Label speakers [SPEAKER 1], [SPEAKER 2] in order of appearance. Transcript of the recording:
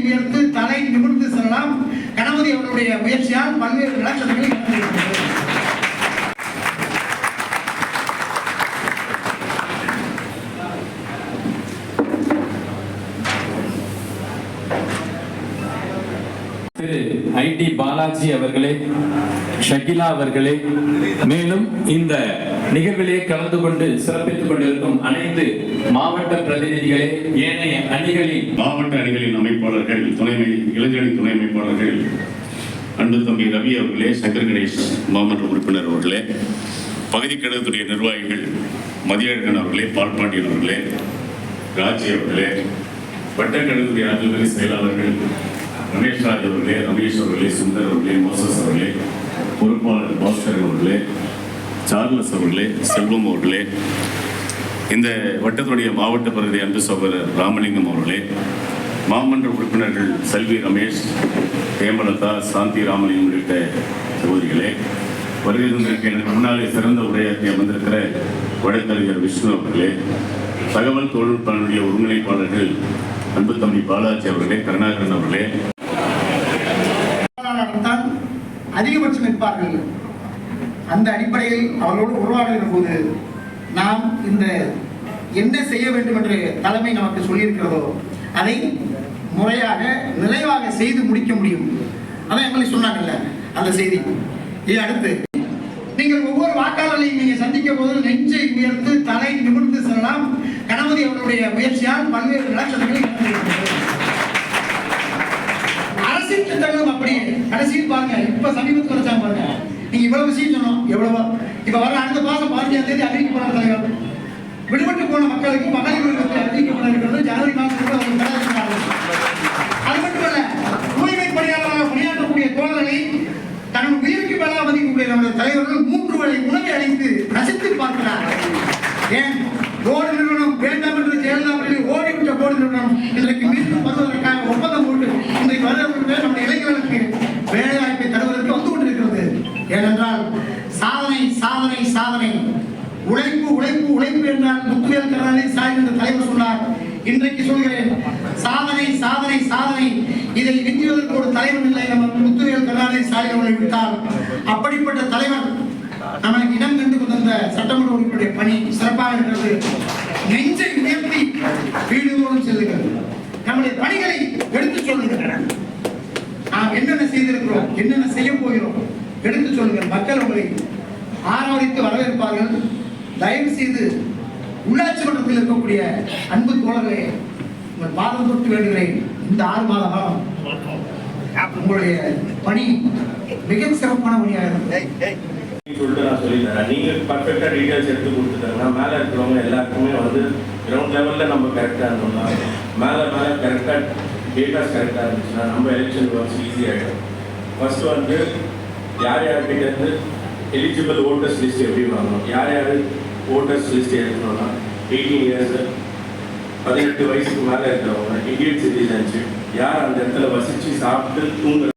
[SPEAKER 1] உயர்த்து தலை நிமிர்ந்து செல்லலாம். கணபதி அவருடைய முயற்சியால் பல்வேறு நலச்சட்டங்களை
[SPEAKER 2] திரு ஐடி பாலாஜி அவர்களே, ஷகிலா அவர்களே, மேலும் இந்த நிகழ்விலே கலந்து கொண்டு சிறப்பித்துக் கொண்டிருக்கும் அனைத்து மாவட்ட பிரதிநிதிகளே, ஏனைய அணிகளின்
[SPEAKER 3] மாவட்ட அணிகளின் அமைப்பாளர்கள், இளைஞரணி துணை அமைப்பாளர்கள், அன்பு தம்பி ரவி அவர்களே, சங்கர் கணேஷ் மாமன்ற உறுப்பினர் அவர்களே, பகுதி கழகத்துடைய நிர்வாகிகள் மதியழகன் அவர்களே, பால்பாண்டியன் அவர்களே, ராஜி அவர்களே, வட்டக்கழகத்துடைய அலுவலக செயலாளர்கள் ரமேஷ் ராஜ் அவர்களே, ரமேஷ் அவர்களே, சுந்தர் அவர்களே, மோசஸ் அவர்களே, பொறுப்பாளர் பாஸ்கரன் அவர்களே, சார்லஸ் அவர்களே, செல்வம் அவர்களே, இந்த வட்டத்துடைய மாவட்ட பிரதி அன்பு சகோதரர் ராமலிங்கம் அவர்களே, மாமன்ற உறுப்பினர்கள் செல்வி ரமேஷ், ஹேமலதா, சாந்தி ராமலிங்கம் உள்ளிட்ட சகோதரிகளே, வருகிறதற்கு எனக்கு முன்னாலே சிறந்த உரையாற்றி அமர்ந்திருக்கிற வழக்கறிஞர் விஷ்ணு அவர்களே, தகவல் தொழில்நுட்பங்களுடைய ஒருங்கிணைப்பாளர்கள் அன்பு தம்பி பாலாஜி அவர்களே, கருணாகரன் அவர்களே,
[SPEAKER 1] அதிகபட்சம் இருப்பார்கள். அந்த அடிப்படையில் அவர்களோடு உருவாடுகிற போது நாம் இந்த என்ன செய்ய வேண்டும் என்று தலைமை நமக்கு சொல்லியிருக்கிறதோ அதை முறையாக நிறைவாக செய்து முடிக்க முடியும். அதான் எங்களை சொன்னாங்கல்ல அந்த செய்தி. அடுத்து நீங்கள் ஒவ்வொரு வாக்காளர்களையும் நீங்க சந்திக்கும் போது நெஞ்சை உயர்த்து தலை நிமிர்ந்து செல்லலாம். கணபதி அவருடைய முயற்சியால் பல்வேறு நலச்சட்டங்களை அரசின் திட்டங்களும் அப்படி கடைசியில் பாருங்க. இப்ப சமீபத்தில் வச்சாங்க பாருங்க. நீங்க இவ்வளவு விஷயம் சொன்னோம், எவ்வளவோ இப்ப வர அடுத்த மாசம் 15ஆம் தேதி அறிவிக்கப்பட தலைவர் விடுபட்டு போன மக்களுக்கு மகளிர் உரிமை அறிவிக்கப்பட இருக்கிறது. ஜனவரி மாதத்துக்கு அவங்க அது மட்டுமல்ல, தூய்மை பணியாளராக பணியாற்றக்கூடிய தோழர்களை தனது உயிருக்கு மேலாக மதிக்கக்கூடிய நம்முடைய தலைவர்கள் 3 வேளை உணவை அளித்து ரசித்து பார்க்கிறார். ஏன் போர்டு நிறுவனம் வேண்டாம் என்று ஜெயலலிதா அவர்கள் ஓடிவிட்ட போர்டு நிறுவனம் இன்றைக்கு மீண்டும் வருவதற்காக ஒப்பந்தம் போட்டு இன்றைக்கு வருவதற்கு நம்முடைய இளைஞர்களுக்கு வேலை வாய்ப்பை தருவதற்கு வந்து கொண்டிருக்கிறது. ஏனென்றால் சாதனை சாதனை சாதனை, உழைப்பு உழைப்பு உழைப்பு என்றால் முத்துவேல் கருணாநிதி ஸ்டாலின் என்ற தலைவர் சொன்னார். இன்றைக்கு சொல்கிறேன், சாதனை சாதனை சாதனை. இதை விஞ்சுவதற்கு ஒரு தலைவர் இல்லை, நம்ம முத்துவேல் கருணாநிதி ஸ்டாலின் அவர்களை விட்டால். அப்படிப்பட்ட தலைவர் நமக்கு இடம் கண்டு கொண்ட சட்டமன்ற உறுப்பினுடைய பணி சிறப்பாக இருக்கிறது. நெஞ்சை உயர்த்தி வீடுதோறும் செல்லுங்கள். நம்முடைய பணிகளை எடுத்து சொல்லுங்கள். நாம் என்னென்ன செய்திருக்கிறோம், என்னென்ன செய்ய போகிறோம் எடுத்து சொல்லுங்கள். மக்கள் உங்களை ஆரவரித்து வரவேற்பார்கள். தயவு செய்து உள்ளாட்சி மன்றத்தில் இருக்கக்கூடிய அன்பு தோழர்களே, உங்கள் பாதம் தொட்டு வேண்டுகிறேன். இந்த 6 மாத காலம் உங்களுடைய பணி மிக சிறப்பான பணியாக இருக்கும்.
[SPEAKER 4] சொல்லிட்டு நான் சொல்லித்தரேன். நீங்கள் பர்ஃபெக்டாக டீட்டெயில்ஸ் எடுத்து கொடுத்துட்டாங்கன்னா மேலே இருக்கிறவங்க எல்லாருக்குமே வந்து கிரவுண்ட் லெவலில் நம்ம கரெக்டாக இருந்தோம்னா, மேலே கரெக்டாக டேட்டாஸ் கரெக்டாக இருந்துச்சுன்னா நம்ம எலெக்ஷன் ஒர்க்ஸ் ஈஸியாகிடும். ஃபர்ஸ்ட் வந்து யார் யார்கிட்டேருந்து எலிஜிபிள் ஓட்டர்ஸ் லிஸ்ட் எப்படி வாங்கணும், யார் யார் ஓட்டர்ஸ் லிஸ்ட் எடுக்கணும்னா 18 இயர்ஸ் 18 வயசுக்கு மேலே இருக்கிறவங்க, இந்தியன் சிட்டிசன்ஷிப், யார் அந்த இடத்துல வசித்து சாப்பிட்டு தூங்குற